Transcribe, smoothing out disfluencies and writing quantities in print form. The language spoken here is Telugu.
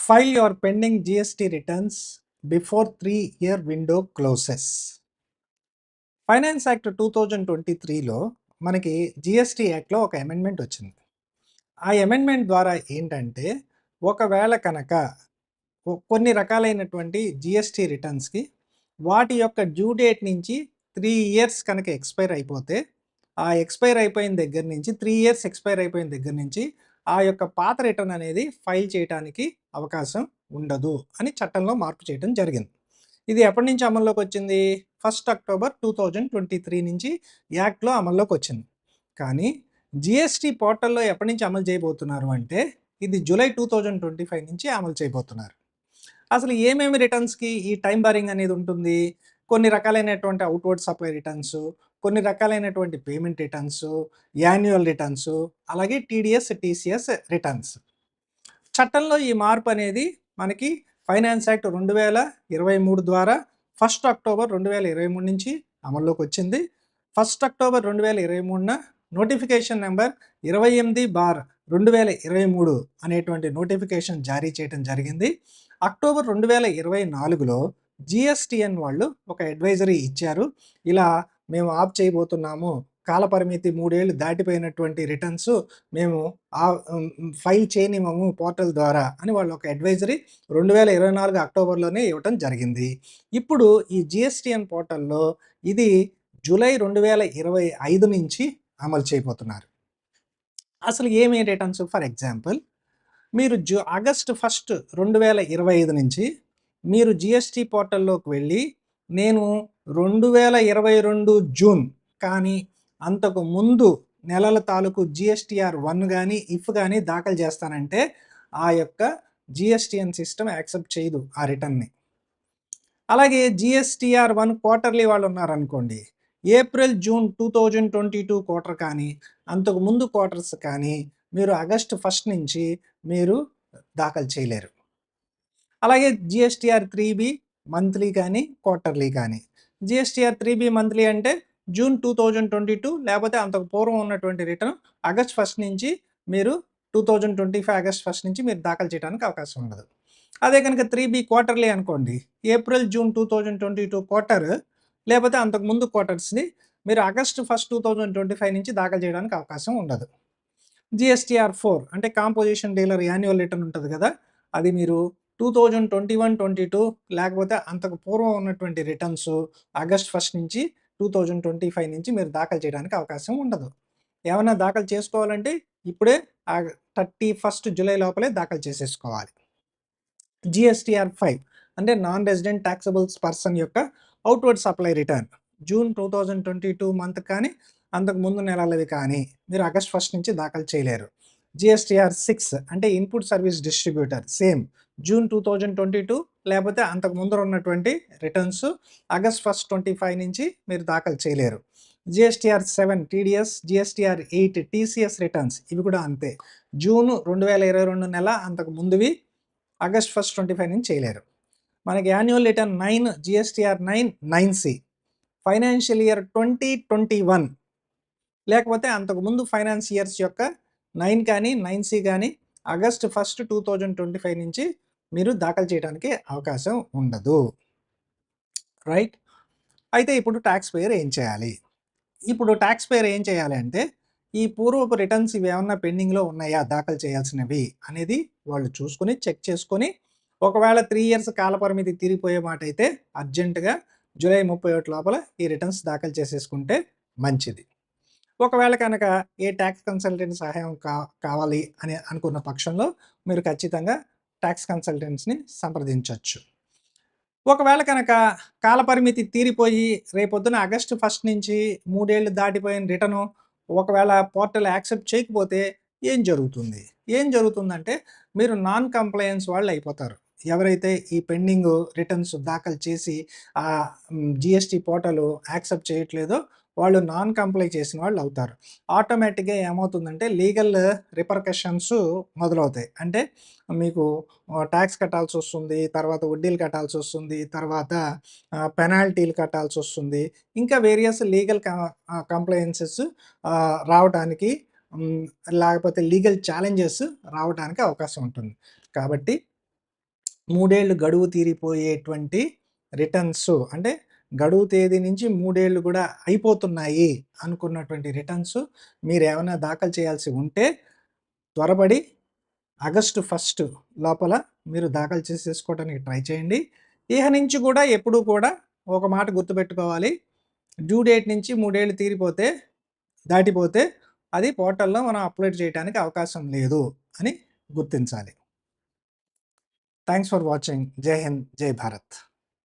File your pending GST returns before 3-year window closes. Finance act 2023లో మనకి జిఎస్టీ యాక్ట్లో ఒక అమెండ్మెంట్ వచ్చింది. ఆ అమెండ్మెంట్ ద్వారా ఏంటంటే, ఒకవేళ కనుక కొన్ని రకాలైనటువంటి జిఎస్టీ రిటర్న్స్కి వాటి యొక్క డ్యూ డేట్ నుంచి 3 ఇయర్స్ కనుక ఎక్స్పైర్ అయిపోతే, ఆ ఎక్స్పైర్ అయిపోయిన దగ్గర నుంచి 3 ఇయర్స్ ఎక్స్పైర్ అయిపోయిన దగ్గర నుంచి ఆ యొక్క పాత రిటర్న్ అనేది ఫైల్ చేయడానికి అవకాశం ఉండదు అని చట్టంలో మార్పు చేయడం జరిగింది. ఇది ఎప్పటి నుంచి అమల్లోకి వచ్చింది? 1 అక్టోబర్ 2023 నుంచి యాక్ట్లో అమల్లోకి వచ్చింది. కానీ జిఎస్టీ పోర్టల్లో ఎప్పటి నుంచి అమలు చేయబోతున్నారు అంటే, ఇది జూలై 2025 నుంచి అమలు చేయబోతున్నారు. అసలు ఏమేమి రిటర్న్స్కి ఈ టైం బారింగ్ అనేది ఉంటుంది? కొన్ని రకాలైనటువంటి అవుట్వర్డ్ సప్లై రిటర్న్స్, కొన్ని రకాలైనటువంటి పేమెంట్ రిటర్న్స్, యాన్యువల్ రిటర్న్స్, అలాగే టీడీఎస్, టీసీఎస్ రిటర్న్స్. చట్టంలో ఈ మార్పు అనేది మనకి ఫైనాన్స్ యాక్ట్ 2023 ద్వారా 1 అక్టోబర్ 2023 నుంచి అమల్లోకి వచ్చింది. 1 అక్టోబర్ 2023న నోటిఫికేషన్ నెంబర్ 28/2023 అనేటువంటి నోటిఫికేషన్ జారీ చేయడం జరిగింది. అక్టోబర్ 2024లో జిఎస్టిఎన్ వాళ్ళు ఒక అడ్వైజరీ ఇచ్చారు. ఇలా మేము ఆప్ చేయబోతున్నాము, కాలపరిమితి 3 ఏళ్ళు దాటిపోయినటువంటి రిటర్న్స్ మేము ఫైల్ చేయనివ్వము పోర్టల్ ద్వారా అని వాళ్ళు ఒక అడ్వైజరీ 2024 అక్టోబర్లోనే ఇవ్వటం జరిగింది. ఇప్పుడు ఈ జిఎస్టిఎన్ పోర్టల్లో ఇది జూలై 2025 నుంచి అమలు చేయబోతున్నారు. అసలు ఏమి రిటర్న్స్? ఫర్ ఎగ్జాంపుల్, మీరు ఆగస్టు 1, 2025 నుంచి మీరు జిఎస్టీ పోర్టల్లోకి వెళ్ళి, నేను 2022 జూన్ కానీ అంతకు ముందు నెలల తాలూకు జిఎస్టీఆర్ 1 కానీ ఇఫ్ కానీ దాఖలు చేస్తానంటే ఆ యొక్క జిఎస్టిఎన్ సిస్టమ్ యాక్సెప్ట్ చేయదు ఆ రిటర్న్ని. అలాగే జిఎస్టీఆర్ 1 క్వార్టర్లీ వాళ్ళు ఉన్నారనుకోండి, ఏప్రిల్ జూన్ 2022 క్వార్టర్ కానీ అంతకు ముందు క్వార్టర్స్ కానీ మీరు ఆగస్టు 1 నుంచి మీరు దాఖలు చేయలేరు. అలాగే జిఎస్టీఆర్ 3బి మంత్లీ కానీ క్వార్టర్లీ కానీ. జిఎస్టీఆర్ 3బి మంత్లీ అంటే జూన్ 2022 లేకపోతే అంతకు పూర్వం ఉన్నటువంటి రిటర్న్ ఆగస్ట్ 1 నుంచి మీరు 2025 ఆగస్ట్ 1 నుంచి మీరు దాఖలు చేయడానికి అవకాశం ఉండదు. అదే కనుక 3బి క్వార్టర్లీ అనుకోండి, ఏప్రిల్ జూన్ 2022 క్వార్టర్ లేకపోతే అంతకు ముందు క్వార్టర్స్ని మీరు ఆగస్టు 1, 2025 నుంచి దాఖలు చేయడానికి అవకాశం ఉండదు. జిఎస్టీఆర్ 4 అంటే కాంపోజిషన్ డీలర్ యాన్యువల్ రిటర్న్ ఉంటుంది కదా, అది మీరు 2021-22 లేకపోతే అంతకు పూర్వం ఉన్నటువంటి రిటర్న్స్ ఆగస్ట్ 1 నుంచి 2025 నుంచి మీరు దాఖలు చేయడానికి అవకాశం ఉండదు. ఏమైనా దాఖలు చేసుకోవాలంటే ఇప్పుడే 31 జూలై లోపలే దాఖలు చేసేసుకోవాలి. జిఎస్టీఆర్ 5 అంటే నాన్ రెసిడెంట్ ట్యాక్సబుల్స్ పర్సన్ యొక్క outward supply return June 2022 month కానీ అంతకు ముందు నెలలవి కానీ మీరు ఆగస్ట్ 1 నుంచి దాఖలు చేయలేరు. జిఎస్టీఆర్ 6 అంటే input service distributor, same June 2022 లేకపోతే అంతకు ముందర ఉన్నటువంటి రిటర్న్స్ ఆగస్ట్ 1, 2025 నుంచి మీరు దాఖలు చేయలేరు. GSTR 7 TDS, GSTR 8 TCS returns, ఇవి కూడా అంతే. జూన్ 2022 నెల అంతకు ముందువి ఆగస్ట్ 1, 2025 నుంచి చేయలేరు. మనకి యాన్యువల్ రిటర్న్ 9 జిఎస్టీఆర్ 9 9సి ఫైనాన్షియల్ ఇయర్ 2021 లేకపోతే అంతకుముందు ఫైనాన్స్ ఇయర్స్ యొక్క 9 కానీ 9సి కానీ ఆగస్ట్ 1, 2025 నుంచి మీరు దాఖలు చేయడానికి అవకాశం ఉండదు. రైట్? అయితే ఇప్పుడు ట్యాక్స్ పేయర్ ఏం చేయాలి? ఇప్పుడు ట్యాక్స్ పేయర్ ఏం చేయాలి అంటే, ఈ పూర్వపు రిటర్న్స్ ఇవి ఏమన్నా పెండింగ్లో ఉన్నాయా దాఖలు చేయాల్సినవి అనేది వాళ్ళు చూసుకొని చెక్ చేసుకొని, ఒకవేళ 3 ఇయర్స్ కాలపరిమితి తీరిపోయే మాట అయితే అర్జెంటుగా జూలై 31 లోపల ఈ రిటర్న్స్ దాఖలు చేసేసుకుంటే మంచిది. ఒకవేళ కనుక ఏ ట్యాక్స్ కన్సల్టెంట్ సహాయం కావాలి అని అనుకున్న పక్షంలో మీరు ఖచ్చితంగా ట్యాక్స్ కన్సల్టెంట్స్ని సంప్రదించవచ్చు. ఒకవేళ కనుక కాలపరిమితి తీరిపోయి రేపొద్దున ఆగస్టు 1 నుంచి 3 ఏళ్ళు దాటిపోయిన రిటర్ను ఒకవేళ పోర్టల్ యాక్సెప్ట్ చేయకపోతే ఏం జరుగుతుంది? ఏం జరుగుతుందంటే మీరు నాన్ కంప్లయన్స్ వాళ్ళు అయిపోతారు. ఎవరైతే ఈ పెండింగ్ రిటర్న్స్ దాఖలు చేసి జిఎస్టీ పోర్టల్ యాక్సెప్ట్ చేయట్లేదో వాళ్ళు నాన్ కంప్లై చేసిన వాళ్ళు అవుతారు. ఆటోమేటిక్గా ఏమవుతుందంటే లీగల్ రిపర్కషన్స్ మొదలవుతాయి. అంటే మీకు ట్యాక్స్ కట్టాల్సి వస్తుంది, తర్వాత వడ్డీలు కట్టాల్సి వస్తుంది, తర్వాత పెనాల్టీలు కట్టాల్సి వస్తుంది, ఇంకా వేరియస్ లీగల్ కంప్లైన్సెస్ రావడానికి లేకపోతే లీగల్ ఛాలెంజెస్ రావడానికి అవకాశం ఉంటుంది. కాబట్టి 3 ఏళ్ళు గడువు తీరిపోయేటువంటి రిటర్న్స్ అంటే గడువు తేదీ నుంచి 3 ఏళ్ళు కూడా అయిపోతున్నాయి అనుకున్నటువంటి రిటర్న్స్ మీరేమైనా దాఖలు చేయాల్సి ఉంటే త్వరపడి ఆగస్టు 1 లోపల మీరు దాఖలు చేసేసుకోవడానికి ట్రై చేయండి. ఇహ నుంచి కూడా ఎప్పుడూ కూడా ఒక మాట గుర్తుపెట్టుకోవాలి. డ్యూ డేట్ నుంచి 3 ఏళ్ళు దాటిపోతే అది పోర్టల్‌లో మనం అప్లోడ్ చేయడానికి అవకాశం లేదు అని గుర్తించాలి. Thanks for watching. జై హింద్, జై భారత్.